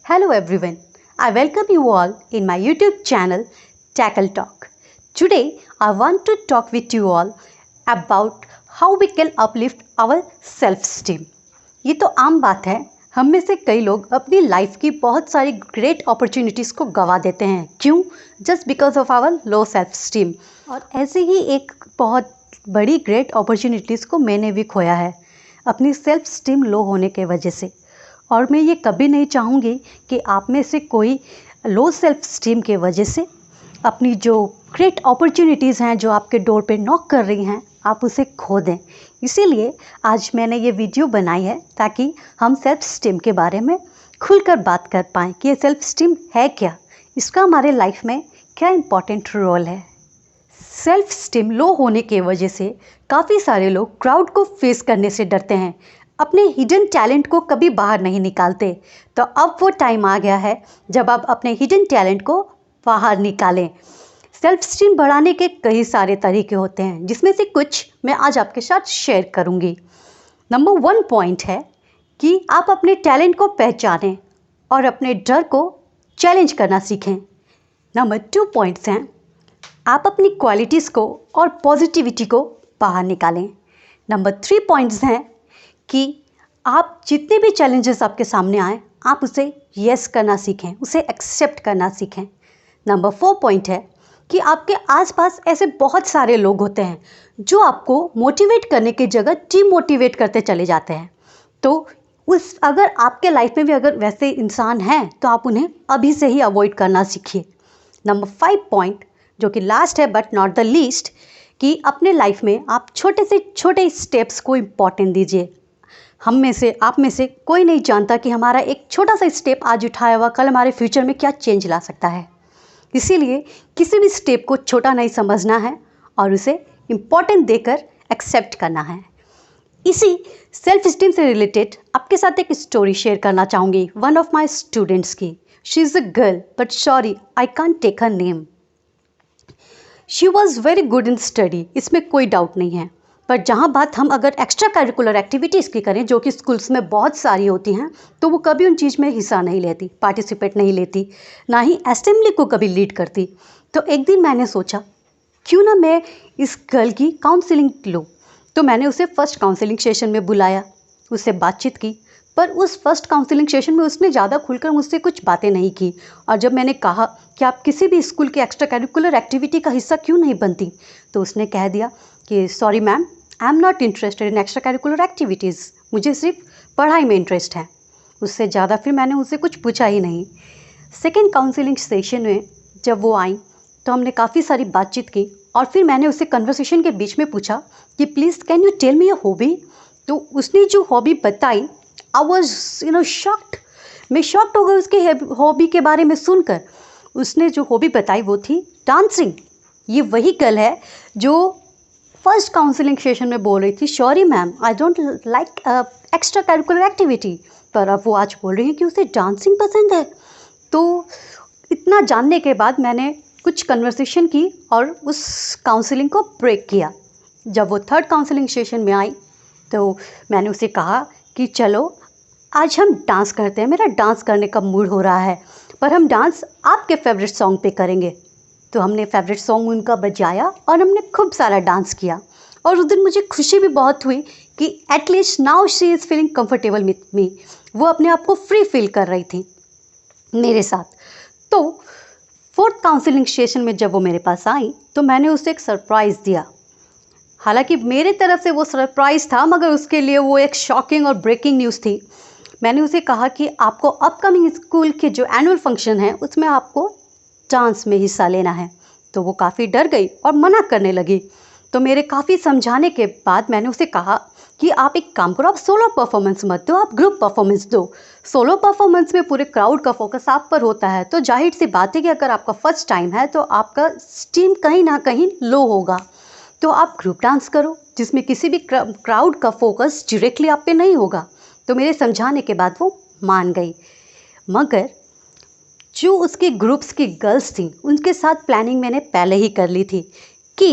Hello everyone, I welcome you all in my YouTube channel Tackle Talk. Today I want to talk with you all about how we can uplift our self-esteem. ये तो आम बात है, हम में से कई लोग अपनी लाइफ की बहुत सारी ग्रेट अपॉर्चुनिटीज़ को गंवा देते हैं। क्यों? Just because of our low self esteem. और ऐसे ही एक बहुत बड़ी ग्रेट अपॉर्चुनिटीज़ को मैंने भी खोया है अपनी सेल्फ स्टीम लो होने के वजह से। और मैं ये कभी नहीं चाहूँगी कि आप में से कोई लो सेल्फ स्टीम के वजह से अपनी जो ग्रेट अपॉर्चुनिटीज़ हैं जो आपके डोर पे नॉक कर रही हैं, आप उसे खो दें। इसीलिए आज मैंने ये वीडियो बनाई है ताकि हम सेल्फ स्टीम के बारे में खुलकर बात कर पाएँ कि ये सेल्फ स्टीम है क्या, इसका हमारे लाइफ में क्या इम्पोर्टेंट रोल है। सेल्फ स्टीम लो होने के वजह से काफ़ी सारे लोग क्राउड को फेस करने से डरते हैं, अपने हिडन टैलेंट को कभी बाहर नहीं निकालते। तो अब वो टाइम आ गया है जब आप अपने हिडन टैलेंट को बाहर निकालें। सेल्फ स्टीम बढ़ाने के कई सारे तरीके होते हैं, जिसमें से कुछ मैं आज आपके साथ शेयर करूंगी। नंबर 1 पॉइंट है कि आप अपने टैलेंट को पहचानें और अपने डर को चैलेंज करना सीखें। नंबर 2 पॉइंट्स हैं, आप अपनी क्वालिटीज़ को और पॉजिटिविटी को बाहर निकालें। नंबर 3 पॉइंट्स हैं कि आप जितने भी चैलेंजेस आपके सामने आए, आप उसे यस करना सीखें, उसे एक्सेप्ट करना सीखें। नंबर 4 पॉइंट है कि आपके आसपास ऐसे बहुत सारे लोग होते हैं जो आपको मोटिवेट करने की जगह डीमोटिवेट करते चले जाते हैं। तो अगर आपके लाइफ में भी अगर वैसे इंसान हैं तो आप उन्हें अभी से ही अवॉइड करना सीखिए। नंबर 5 पॉइंट, जो कि लास्ट है बट नॉट द लीस्ट, कि अपने लाइफ में आप छोटे से छोटे स्टेप्स को इम्पॉर्टेंट दीजिए। हम में से, आप में से कोई नहीं जानता कि हमारा एक छोटा सा स्टेप आज उठाया हुआ कल हमारे फ्यूचर में क्या चेंज ला सकता है। इसीलिए किसी भी स्टेप को छोटा नहीं समझना है और उसे इम्पॉर्टेंट देकर एक्सेप्ट करना है। इसी सेल्फ स्टीम से रिलेटेड आपके साथ एक स्टोरी शेयर करना चाहूँगी वन ऑफ माई स्टूडेंट्स की। She is a girl but sorry I can't take her name. She was very good in study, इसमें कोई डाउट नहीं है। पर जहाँ बात हम अगर एक्स्ट्रा करिकुलर एक्टिविटीज़ की करें, जो कि स्कूल्स में बहुत सारी होती हैं, तो वो कभी उन चीज़ में हिस्सा नहीं लेती, पार्टिसिपेट नहीं लेती, ना ही असेंबली को कभी लीड करती। तो एक दिन मैंने सोचा क्यों ना मैं इस गर्ल की काउंसलिंग लूँ। तो मैंने उसे फर्स्ट काउंसलिंग सेशन में बुलाया, उससे बातचीत की। पर उस फर्स्ट काउंसलिंग सेशन में उसने ज़्यादा खुलकर मुझसे कुछ बातें नहीं की। और जब मैंने कहा कि आप किसी भी स्कूल के एक्स्ट्रा करिकुलर एक्टिविटी का हिस्सा क्यों नहीं बनती, तो उसने कह दिया कि sorry ma'am, I am not interested in extra curricular activities, मुझे सिर्फ पढ़ाई में इंटरेस्ट है। उससे ज़्यादा फिर मैंने उससे कुछ पूछा ही नहीं। सेकेंड काउंसलिंग सेशन में जब वो आई तो हमने काफ़ी सारी बातचीत की और फिर मैंने उससे कन्वर्सेशन के बीच में पूछा कि please can you tell me your hobby. तो उसने जो हॉबी बताई, आई वॉज शॉक्ड। मैं शॉक्ड हो गई उसके हॉबी के बारे में सुनकर। उसने जो हॉबी बताई वो थी डांसिंग। ये वही गर्ल है जो फर्स्ट काउंसलिंग सेशन में बोल रही थी sorry ma'am I don't like extra curricular activity, पर अब वो आज बोल रही है कि उसे डांसिंग पसंद है। तो इतना जानने के बाद मैंने कुछ कन्वर्सेशन की और उस काउंसलिंग को ब्रेक किया। जब वो थर्ड काउंसलिंग सेशन में आई तो मैंने उसे कहा कि चलो आज हम डांस करते हैं, मेरा डांस करने का मूड हो रहा है, पर हम डांस आपके फेवरेट सॉन्ग पे करेंगे। तो हमने फेवरेट सॉन्ग उनका बजाया और हमने खूब सारा डांस किया। और उस दिन मुझे खुशी भी बहुत हुई कि at least now she is feeling comfortable with me. वो अपने आप को फ्री फील कर रही थी मेरे साथ। तो फोर्थ काउंसलिंग सेशन में जब वो मेरे पास आई तो मैंने उसे एक सरप्राइज़ दिया। हालांकि मेरे तरफ से वो सरप्राइज़ था, मगर उसके लिए वो एक शॉकिंग और ब्रेकिंग न्यूज़ थी। मैंने उसे कहा कि आपको अपकमिंग स्कूल के जो एनुअल फंक्शन है उसमें आपको डांस में हिस्सा लेना है। तो वो काफ़ी डर गई और मना करने लगी। तो मेरे काफ़ी समझाने के बाद मैंने उसे कहा कि आप एक काम करो, आप सोलो परफॉर्मेंस मत दो, आप ग्रुप परफॉर्मेंस दो। सोलो परफॉर्मेंस में पूरे क्राउड का फोकस आप पर होता है, तो जाहिर सी बात है कि अगर आपका फर्स्ट टाइम है तो आपका स्टीम कहीं ना कहीं लो होगा। तो आप ग्रुप डांस करो जिसमें किसी भी क्राउड का फोकस डायरेक्टली आप पे नहीं होगा। तो मेरे समझाने के बाद वो मान गई। मगर जो उसके ग्रुप्स की गर्ल्स थी उनके साथ प्लानिंग मैंने पहले ही कर ली थी कि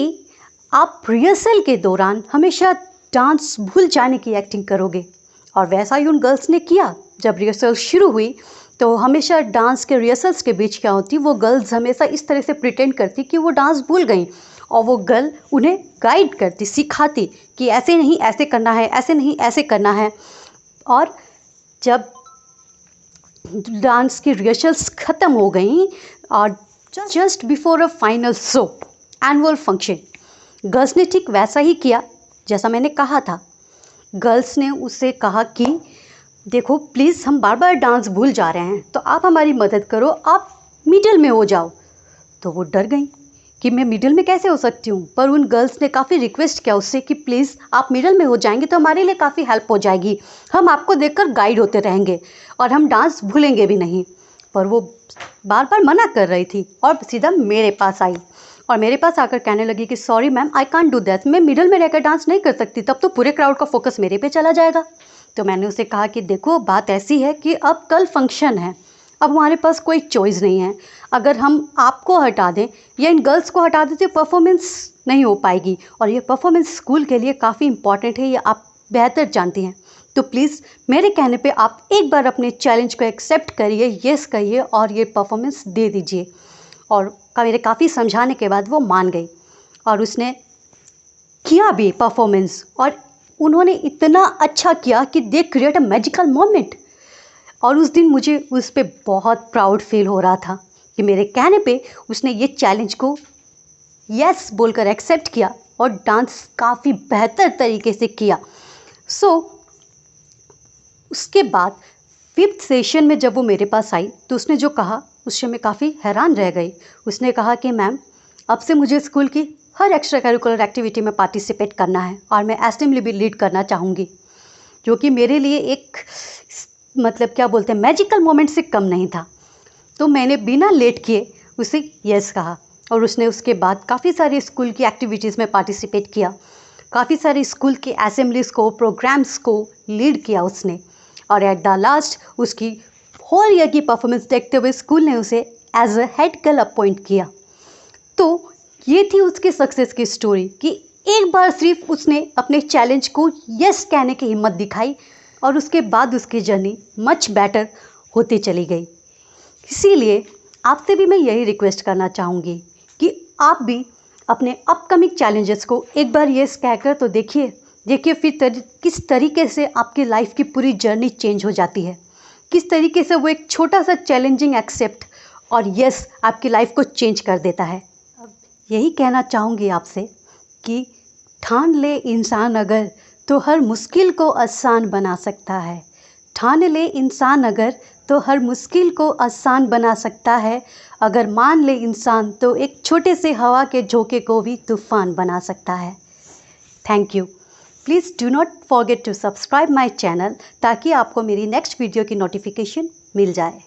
आप रिहर्सल के दौरान हमेशा डांस भूल जाने की एक्टिंग करोगे और वैसा ही उन गर्ल्स ने किया। जब रिहर्सल शुरू हुई तो हमेशा डांस के रिहर्सल्स के बीच क्या होती, वो गर्ल्स हमेशा इस तरह से प्रिटेंड करती कि वो डांस भूल गई, और वो गर्ल उन्हें गाइड करती, सिखाती कि ऐसे नहीं ऐसे करना है, ऐसे नहीं ऐसे करना है। और जब डांस की रिहर्सल्स ख़त्म हो गई और just before a final show, annual function, girls ने ठीक वैसा ही किया जैसा मैंने कहा था। गर्ल्स ने उससे कहा कि देखो प्लीज़, हम बार बार डांस भूल जा रहे हैं, तो आप हमारी मदद करो, आप मिडिल में हो जाओ। तो वो डर गई कि मैं मिडिल में कैसे हो सकती हूँ, पर उन गर्ल्स ने काफ़ी रिक्वेस्ट किया उससे कि प्लीज़ आप मिडिल में हो जाएंगे तो हमारे लिए काफ़ी हेल्प हो जाएगी, हम आपको देखकर गाइड होते रहेंगे और हम डांस भूलेंगे भी नहीं। पर वो बार बार मना कर रही थी और सीधा मेरे पास आई और मेरे पास आकर कहने लगी कि sorry ma'am, I can't do that, मैं मिडिल में रहकर डांस नहीं कर सकती, तब तो पूरे क्राउड का फोकस मेरे पे चला जाएगा। तो मैंने उसे कहा कि देखो बात ऐसी है कि अब कल फंक्शन है, अब हमारे पास कोई चॉइस नहीं है, अगर हम आपको हटा दें या इन गर्ल्स को हटा दें तो परफॉर्मेंस नहीं हो पाएगी, और ये परफॉर्मेंस स्कूल के लिए काफ़ी इंपॉर्टेंट है, ये आप बेहतर जानती हैं। तो प्लीज़ मेरे कहने पे आप एक बार अपने चैलेंज को एक्सेप्ट करिए, येस कहिए और ये परफॉर्मेंस दे दीजिए। और मेरे काफ़ी समझाने के बाद वो मान गई और उसने किया भी परफॉर्मेंस, और उन्होंने इतना अच्छा किया कि they create a magical moment. और उस दिन मुझे उस पर बहुत प्राउड फील हो रहा था कि मेरे कहने पे उसने ये चैलेंज को यस बोलकर एक्सेप्ट किया और डांस काफ़ी बेहतर तरीके से किया। उसके बाद 5th सेशन में जब वो मेरे पास आई तो उसने जो कहा उससे मैं काफ़ी हैरान रह गई। उसने कहा कि मैम, अब से मुझे स्कूल की हर एक्स्ट्रा करिकुलर एक्टिविटी में पार्टिसिपेट करना है और मैं असेंबली भी लीड करना चाहूँगी, जो कि मेरे लिए एक मतलब क्या बोलते हैं मैजिकल मोमेंट से कम नहीं था। तो मैंने बिना लेट किए उसे यस कहा और उसने उसके बाद काफ़ी सारी स्कूल की एक्टिविटीज़ में पार्टिसिपेट किया, काफ़ी सारे स्कूल के असेंबलीज़ को, प्रोग्राम्स को लीड किया उसने, और एट द लास्ट उसकी होल ईयर की परफॉर्मेंस देखते हुए स्कूल ने उसे as a head girl appoint किया। तो ये थी उसके सक्सेस की स्टोरी कि एक बार सिर्फ उसने अपने चैलेंज को यस कहने की हिम्मत दिखाई और उसके बाद उसकी जर्नी मच बेटर होती चली गई। इसीलिए आपसे भी मैं यही रिक्वेस्ट करना चाहूँगी कि आप भी अपने अपकमिंग चैलेंजेस को एक बार यस कहकर तो देखिए फिर किस तरीके से आपकी लाइफ की पूरी जर्नी चेंज हो जाती है, किस तरीके से वो एक छोटा सा चैलेंजिंग एक्सेप्ट और यस आपकी लाइफ को चेंज कर देता है। अब यही कहना चाहूँगी आपसे कि ठान ले इंसान अगर तो हर मुश्किल को आसान बना सकता है, ठान ले इंसान अगर तो हर मुश्किल को आसान बना सकता है, अगर मान ले इंसान तो एक छोटे से हवा के झोंके को भी तूफान बना सकता है। Thank you. Please do not forget to subscribe my channel ताकि आपको मेरी नेक्स्ट वीडियो की नोटिफिकेशन मिल जाए।